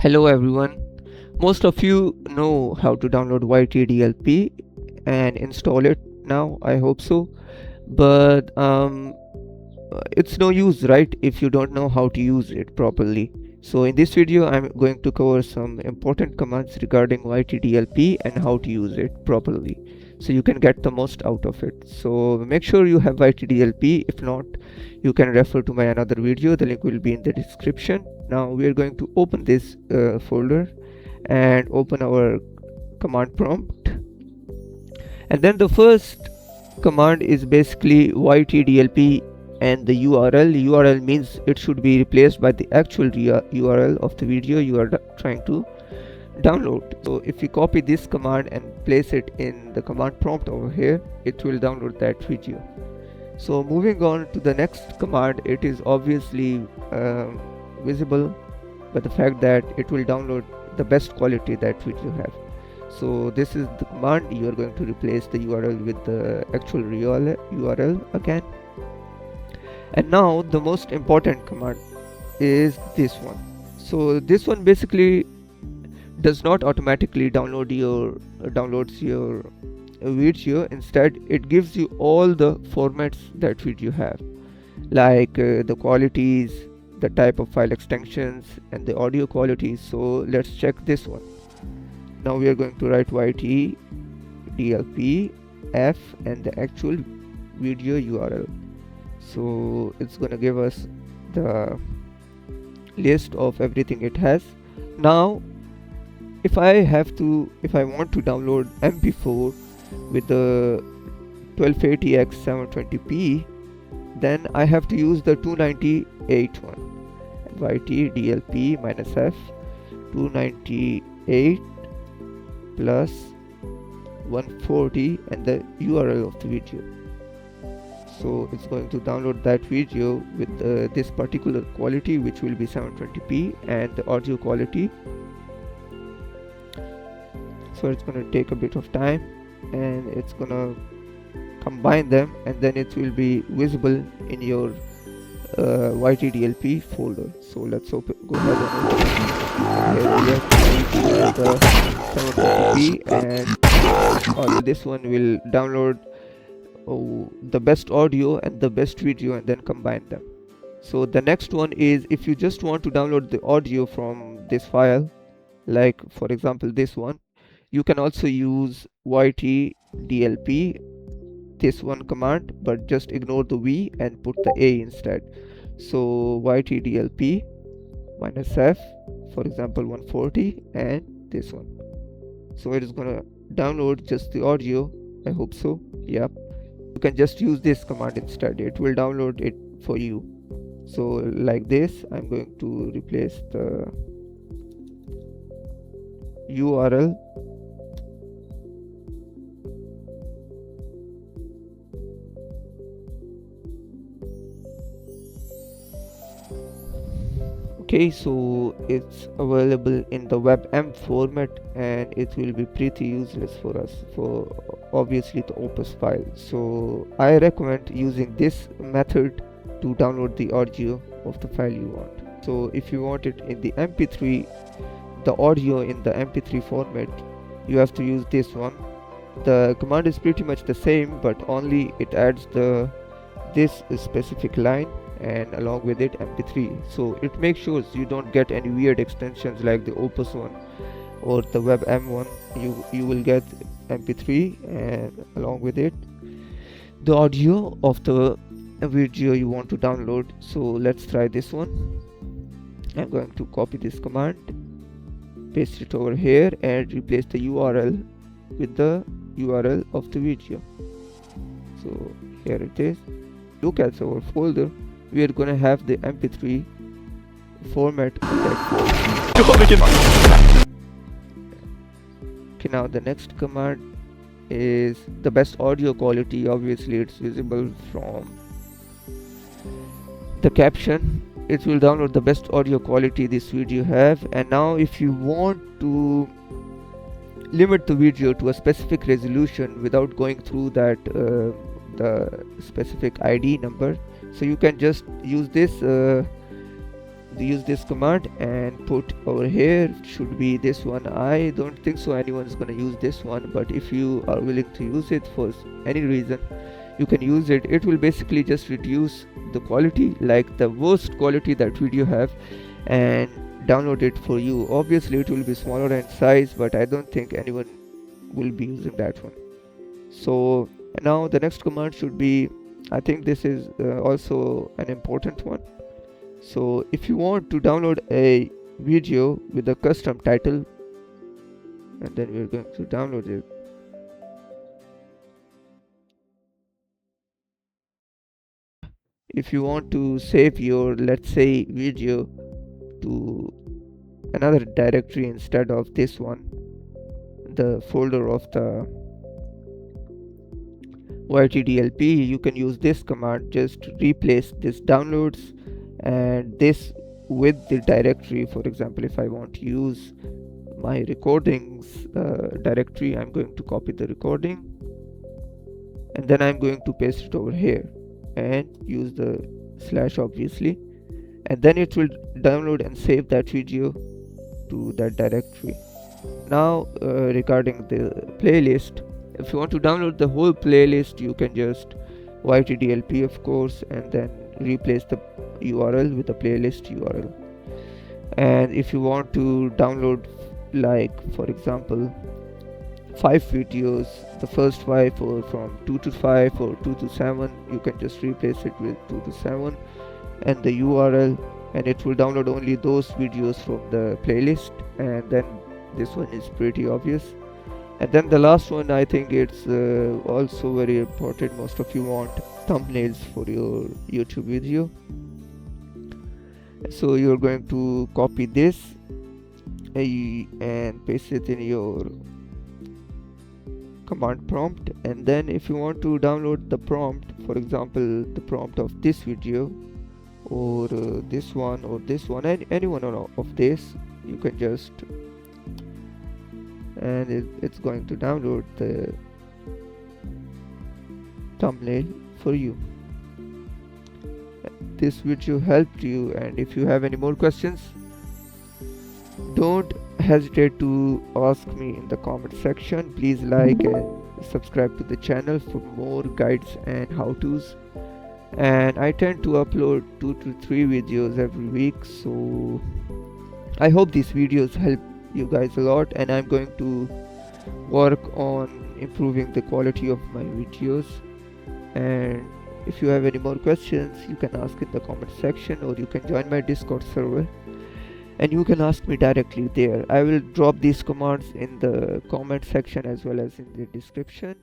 Hello everyone. Most of you know how to download YT-DLP and install it now, I hope so. But it's no use, right, if you don't know how to use it properly. So in this video, I'm going to cover some important commands regarding YT-DLP and how to use it properly, so you can get the most out of it. So make sure you have YT-DLP. If not, you can refer to my another video. The link will be in the description. Now we are going to open this folder and open our command prompt, and then the first command is basically YT-DLP and the URL means it should be replaced by the actual URL of the video you are trying to download. So if you copy this command and place it in the command prompt over here, it will download that video. So moving on to the next command, it is obviously visible by the fact that it will download the best quality that video have. So this is the command. You are going to replace the URL with the actual URL again. And now the most important command is this one. So this one basically does not automatically downloads your video. Instead, it gives you all the formats that video have, like the qualities, the type of file extensions, and the audio quality. So let's check this one. Now we are going to write YT-DLP F and the actual video URL. So it's gonna give us the list of everything it has. Now if I want to download MP4 with the 1280x 720p, then I have to use the 298 one. YT-DLP -F 298 plus 140 and the URL of the video. So it's going to download that video with this particular quality, which will be 720p, and the audio quality. So it's going to take a bit of time, and it's going to combine them, and then it will be visible in your YT-DLP folder. So let's go ahead and open it. Here we have the 720p, and this one will download the best audio and the best video and then combine them. So the next one is, if you just want to download the audio from this file, like for example this one, you can also use YT-DLP this one command, but just ignore the V and put the A instead. So YT-DLP -F, for example 140, and this one. So it is gonna download just the audio, I hope so. Yep, you can just use this command instead, it will download it for you. So like this, I'm going to replace the URL okay. So it's available in the WebM format, and it will be pretty useless for us for obviously the Opus file. So I recommend using this method to download the audio of the file you want. So if you want it in the MP3, the audio in the MP3 format, you have to use this one. The command is pretty much the same, but only it adds this specific line, and along with it MP3. So it makes sure you don't get any weird extensions like the Opus one or the WebM one. You will get MP3 and along with it the audio of the video you want to download. So let's try this one. I'm going to copy this command, paste it over here, and replace the URL with the URL of the video. So here it is. Look at our folder. We are gonna have the MP3 format on that folder. Okay, now the next command is the best audio quality. Obviously it's visible from the caption. It will download the best audio quality this video have. And now if you want to limit the video to a specific resolution without going through that the specific ID number, so you can just use this use this command and put over here. Should be this one. I don't think so anyone's gonna use this one, but if you are willing to use it for any reason, you can use it. It will basically just reduce the quality, like the worst quality that video have, and download it for you. Obviously it will be smaller in size, but I don't think anyone will be using that one. So now the next command should be, I think this is also an important one. So if you want to download a video with a custom title, and then we're going to download it. If you want to save your, let's say, video to another directory instead of this one, the folder of the YT-DLP, you can use this command. Just replace this downloads and this with the directory. For example, if I want to use my recordings directory, I'm going to copy the recording and then I'm going to paste it over here and use the slash, obviously, and then it will download and save that video to that directory. Now regarding the playlist, if you want to download the whole playlist, you can just YT-DLP, of course, and then replace the URL with the playlist URL. And if you want to download, like for example, 5 videos, the first 5 or from 2 to 5 or 2 to 7, you can just replace it with 2 to 7 and the URL, and it will download only those videos from the playlist. And then this one is pretty obvious. And then the last one, I think it's also very important. Most of you want thumbnails for your YouTube video, so you're going to copy this and paste it in your command prompt. And then if you want to download the prompt, for example the prompt of this video or this one or this one, and any one of this, you can just, and it's going to download the thumbnail for you. This video helped you, and if you have any more questions, don't hesitate to ask me in the comment section. Please like and subscribe to the channel for more guides and how-tos. And I tend to upload 2 to 3 videos every week, so I hope these videos help you guys a lot, and I'm going to work on improving the quality of my videos. And if you have any more questions, you can ask in the comment section, or you can join my Discord server and you can ask me directly there. I will drop these commands in the comment section as well as in the description.